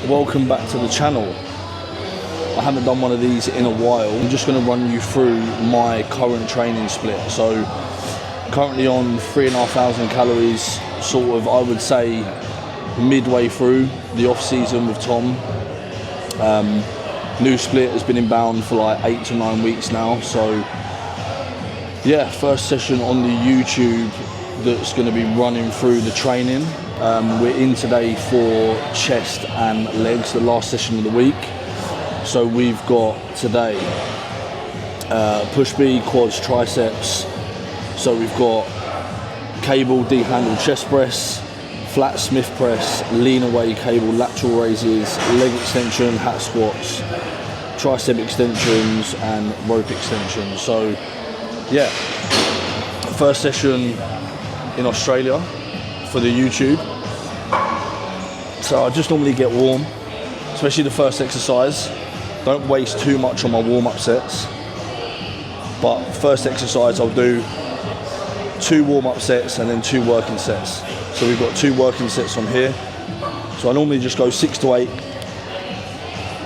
welcome back to the channel. I haven't done one of these in a while. I'm just going to run you through my current training split. So currently on 3,500 calories, sort of, I would say midway through the off season with Tom. New split has been inbound for like 8 to 9 weeks now. So yeah, first session on the YouTube that's going to be running through the training. We're in today for chest and legs, the last session of the week. So we've got today push B, quads, triceps. So we've got cable D-handle chest press, flat Smith press, lean away cable lateral raises, leg extension, hat squats, tricep extensions and rope extensions. So yeah, first session in Australia for the YouTube. So I just normally get warm, especially the first exercise. Don't waste too much on my warm-up sets. But first exercise I'll do 2 warm-up sets and then 2 working sets. So we've got 2 working sets on here. So I normally just go 6 to 8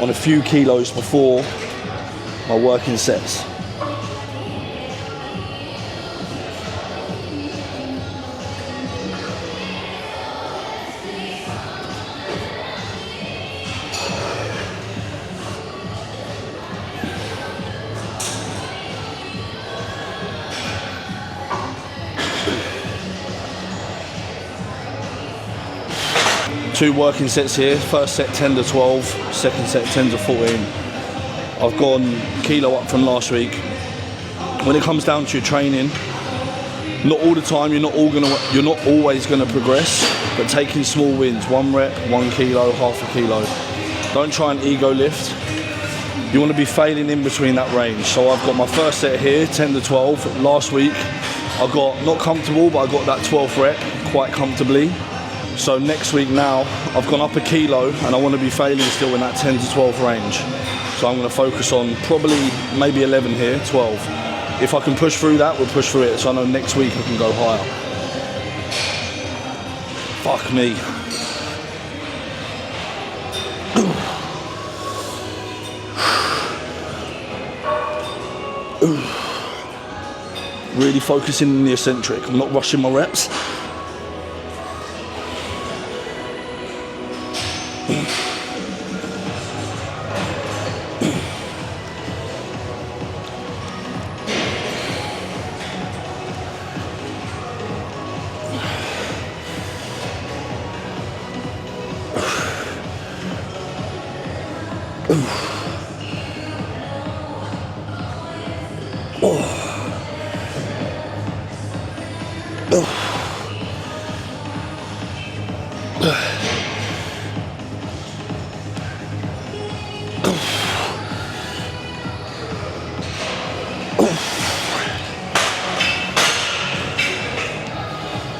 on a few kilos before my working sets. Two working sets here, first set 10 to 12, second set 10 to 14. I've gone kilo up from last week. When it comes down to your training, not all the time, you're not always gonna progress, but taking small wins, 1 rep, 1 kilo, half a kilo. Don't try and ego lift. You wanna be failing in between that range. So I've got my first set here, 10 to 12. Last week, I got not comfortable, but I got that 12th rep quite comfortably. So next week now, I've gone up a kilo and I want to be failing still in that 10 to 12 range. So I'm going to focus on probably maybe 11 here, 12. If I can push through that, we'll push through it. So I know next week I can go higher. Fuck me. Really focusing on the eccentric. I'm not rushing my reps.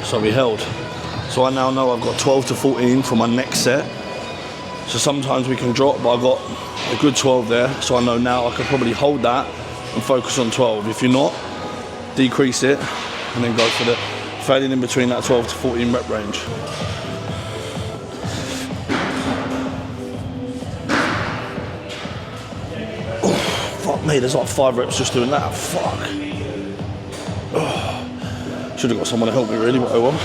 So we held. So I now know I've got 12 to 14 for my next set. So sometimes we can drop, but I've got a good 12 there. So I know now I could probably hold that and focus on 12. If you're not, decrease it and then go for the failing in between that 12 to 14 rep range. Oh, fuck me, there's like 5 reps just doing that. Fuck. Oh. Should have got someone to help me really, but oh well.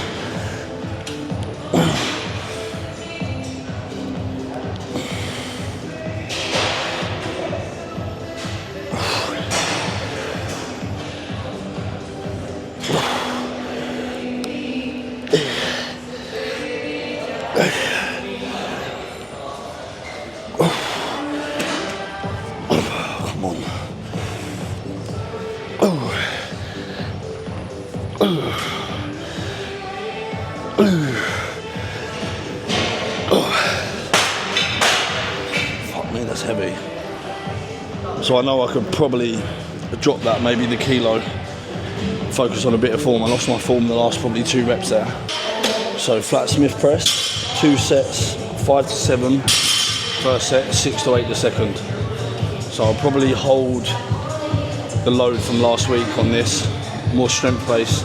Come on. Fuck me, that's heavy. So I know I could probably drop that, maybe the kilo, focus on a bit of form. I lost my form the last probably 2 reps there. So flat Smith press, 2 sets, 5 to 7, first set, 6 to 8 the second. So I'll probably hold the load from last week on this, more strength base.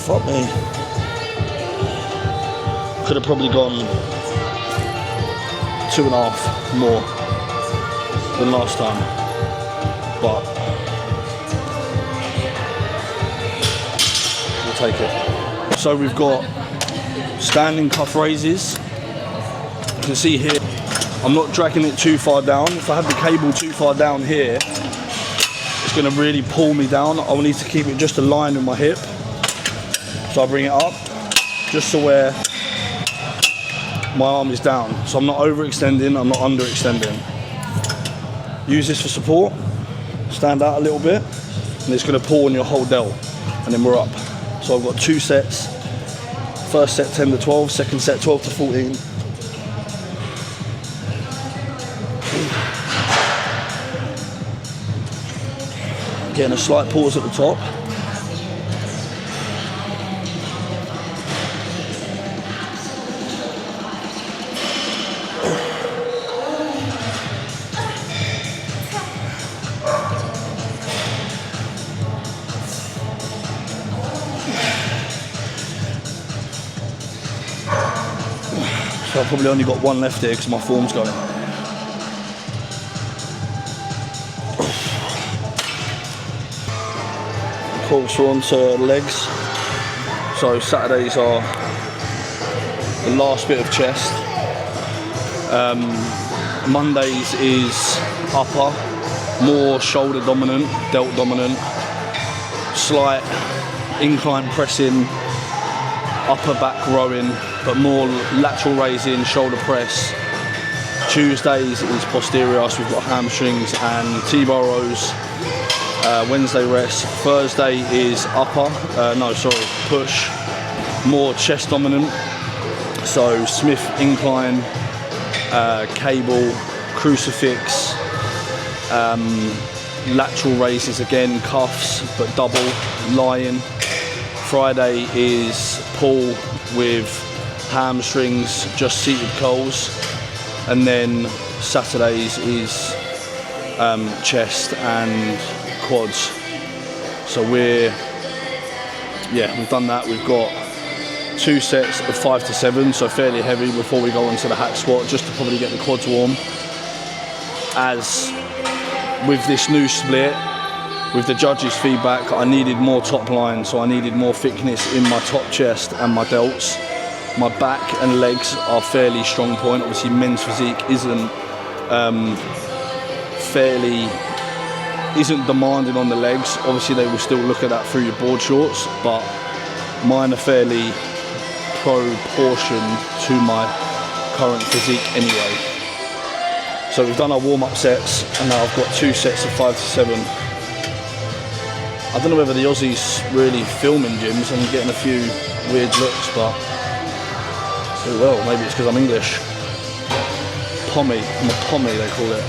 Fuck me. Could have probably gone 2.5 more than last time, but we'll take it. So we've got standing cuff raises. You can see here, I'm not dragging it too far down. If I have the cable too far down here, it's going to really pull me down. I will need to keep it just aligned with my hip. So I bring it up just to where my arm is down. So I'm not overextending, I'm not underextending. Use this for support, stand out a little bit, and it's going to pull on your whole delt, and then we're up. So I've got 2 sets. First set 10 to 12, second set 12 to 14. Getting a slight pause at the top. So I've probably only got one left here because my form's going. Cool, so on to legs. So Saturdays are the last bit of chest. Mondays is upper, more shoulder dominant, delt dominant, slight incline pressing, upper back rowing, but more lateral raising, shoulder press. Tuesdays is posterior, so we've got hamstrings and T-bar rows. Wednesday rest. Thursday is upper, push, more chest dominant. So Smith incline, cable, crucifix, lateral raises again, cuffs, but double, lying. Friday is pull with hamstrings, just seated curls, and then Saturdays is chest and quads. So we've done that. We've got 2 sets of 5 to 7, so fairly heavy before we go into the hack squat, just to probably get the quads warm. As with this new split, with the judges' feedback, I needed more top line, so I needed more thickness in my top chest and my delts. My back and legs are fairly strong point. Obviously men's physique isn't demanding on the legs. Obviously they will still look at that through your board shorts, but mine are fairly proportioned to my current physique anyway. So we've done our warm-up sets, and now I've got 2 sets of 5 to 7. I don't know whether the Aussies really film in gyms. I'm getting a few weird looks, but oh well, maybe it's because I'm English. Pommy, I'm a pommy they call it.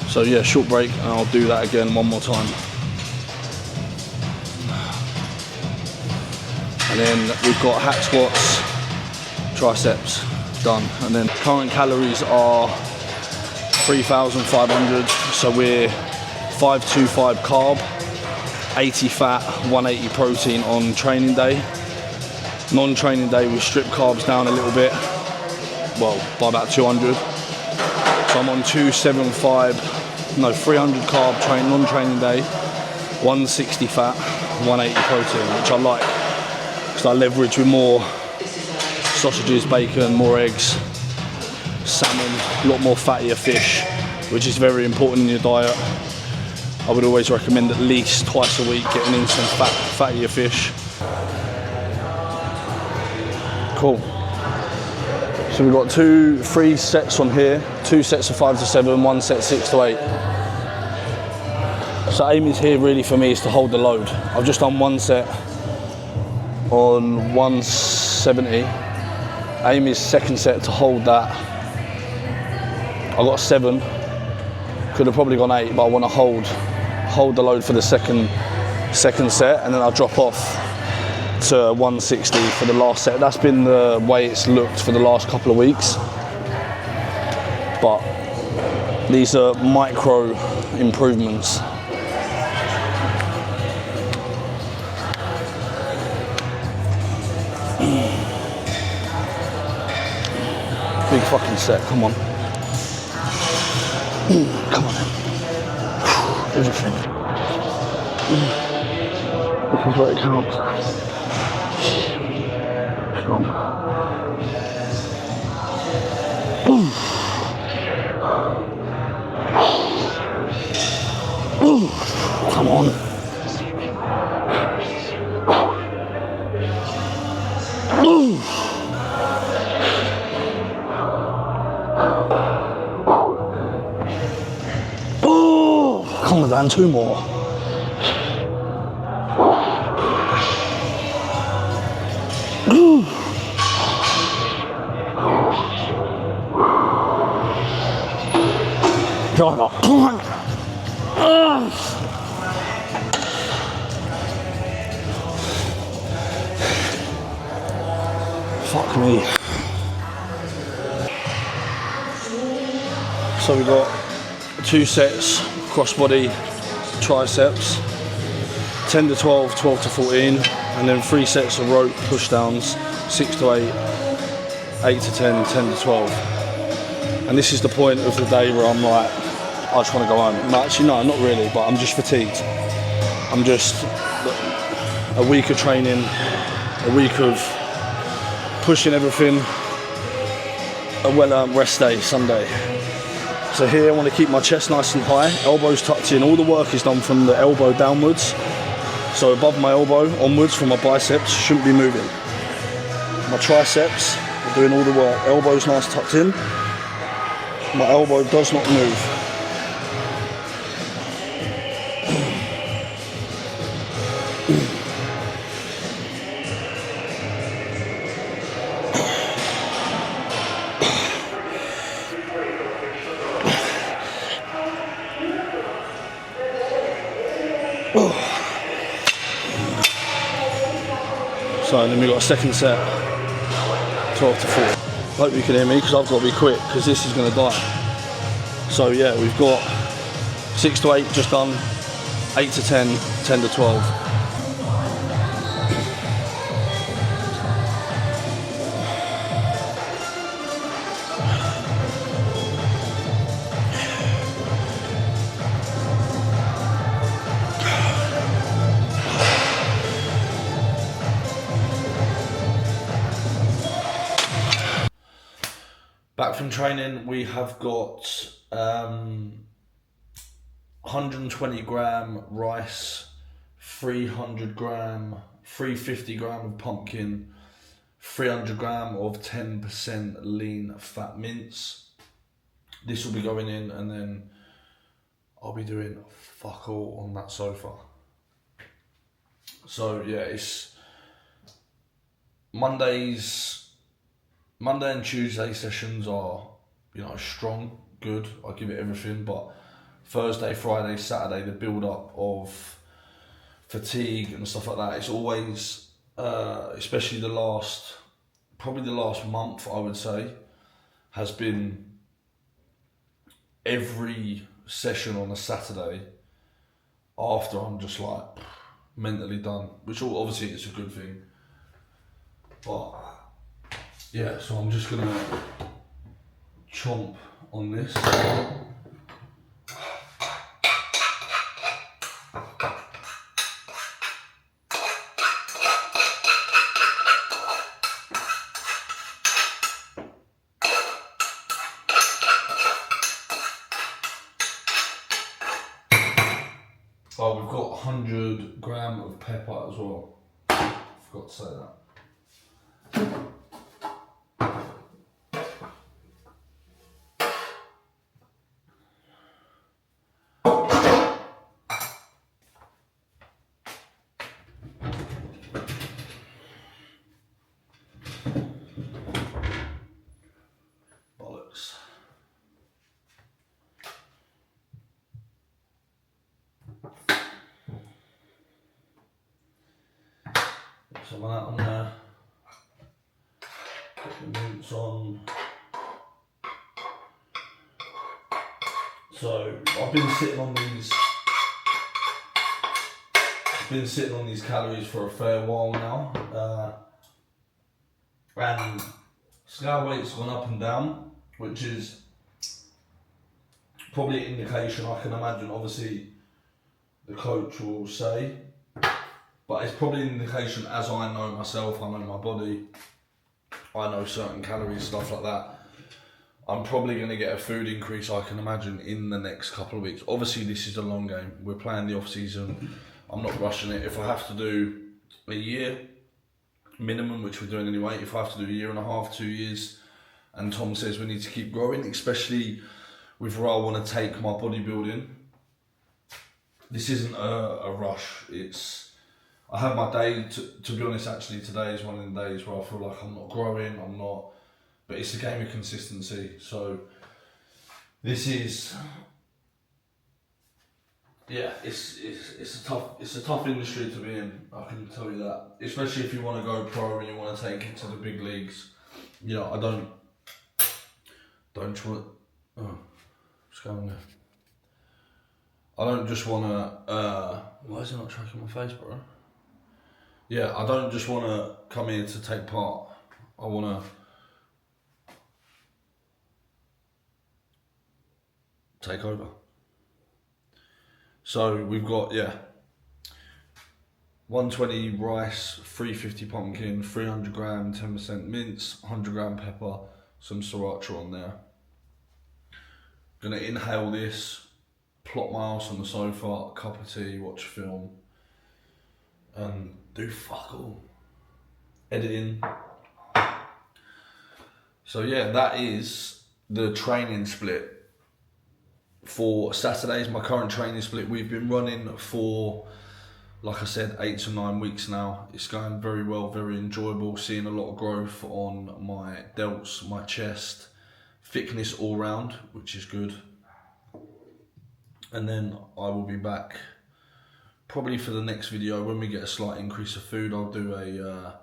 So yeah, short break, and I'll do that again one more time. And then we've got hack squats, triceps, done. And then current calories are 3,500. So we're 525 carb, 80 fat, 180 protein on training day. Non-training day, we strip carbs down a little bit, well, by about 200. So I'm on 300 carb non-training day, 160 fat, 180 protein, which I like, because I leverage with more sausages, bacon, more eggs. salmon, a lot more fattier fish, which is very important in your diet. I would always recommend at least twice a week getting in some fattier fish. Cool. So we've got 3 sets on here, 2 sets of 5 to 7, 1 set 6 to 8. So aim is here really for me is to hold the load. I've just done 1 set on 170. Aim is second set to hold that. I got 7. Could have probably gone 8, but I want to hold the load for the second set, and then I'll drop off to 160 for the last set. That's been the way it's looked for the last couple of weeks. But these are micro improvements. Big fucking set, come on. Come on then. Everything. This is where it counts. Strong. Come on. Come on, Dan, 2 more. Driver, come on. Fuck me. So we got 2 sets, crossbody, triceps, 10 to 12, 12 to 14, and then 3 sets of rope pushdowns, 6 to 8, 8 to 10, 10 to 12. And this is the point of the day where I'm like, I just want to go home. No, actually, no, not really, but I'm just fatigued. I'm just a week of training, a week of pushing everything, a well-earned rest day, Sunday. So here I want to keep my chest nice and high, elbows tucked in. All the work is done from the elbow downwards. So above my elbow, onwards from my biceps, shouldn't be moving. My triceps are doing all the work. Elbows nice tucked in. My elbow does not move. So then we've got a second set, 12 to 4. Hope you can hear me because I've got to be quick because this is going to die. So yeah, we've got 6 to 8 just done, 8 to 10, 10 to 12. Back from training, we have got 120 gram rice, 350 gram of pumpkin, 300 gram of 10% lean fat mince. This will be going in, and then I'll be doing fuck all on that sofa. So yeah, it's Monday and Tuesday sessions are, strong, good. I give it everything, but Thursday, Friday, Saturday, the build up of fatigue and stuff like that, it's always, especially probably the last month, I would say, has been every session on a Saturday after I'm just like mentally done, which obviously is a good thing. But yeah, so I'm just gonna chomp on this. Oh, we've got 100 gram of pepper as well. Forgot to say that. Bollocks. Some of that on there. Put the roots on. So I've been sitting on these calories for a fair while now, and scale weight's gone up and down, which is probably an indication. I can imagine, obviously, the coach will say, but it's probably an indication, as I know myself, I know my body, I know certain calories, stuff like that. I'm probably going to get a food increase, I can imagine, in the next couple of weeks. Obviously, this is a long game. We're playing the off season. I'm not rushing it. If I have to do a year minimum, which we're doing anyway, if I have to do a year and a half, 2 years, and Tom says we need to keep growing, especially with where I want to take my bodybuilding, this isn't a rush. I have my day, to be honest, actually today is one of the days where I feel like I'm not growing, but it's a game of consistency. So this is, yeah, it's a tough industry to be in, I can tell you that. Especially if you want to go pro and you want to take it to the big leagues. You know, I don't want, oh, what's going on there? I don't just want to, why is it not tracking my face, bro? Yeah, I don't just want to come here to take part. I want to take over. So we've got, 120 rice, 350 pumpkin, 300 gram, 10% mince, 100 gram pepper, some sriracha on there. Gonna inhale this, plot my ass on the sofa, a cup of tea, watch a film, and do fuck all. Editing. So yeah, that is the training split for Saturdays. My current training split, we've been running for, like I said, 8 to 9 weeks now. It's going very well, very enjoyable, seeing a lot of growth on my delts, my chest, thickness all round, which is good. And then I will be back probably for the next video. When we get a slight increase of food, I'll do a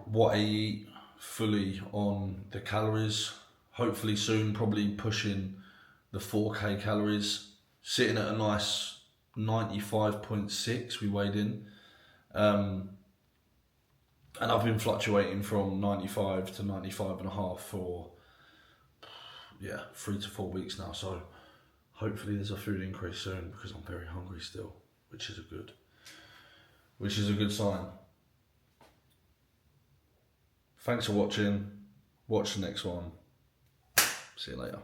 what I eat fully on the calories. Hopefully soon, probably pushing the 4K calories, sitting at a nice 95.6 we weighed in, and I've been fluctuating from 95 to 95.5 for 3 to 4 weeks now. So hopefully there's a food increase soon, because I'm very hungry still, which is a good sign. Thanks for watching. Watch the next one. See you later.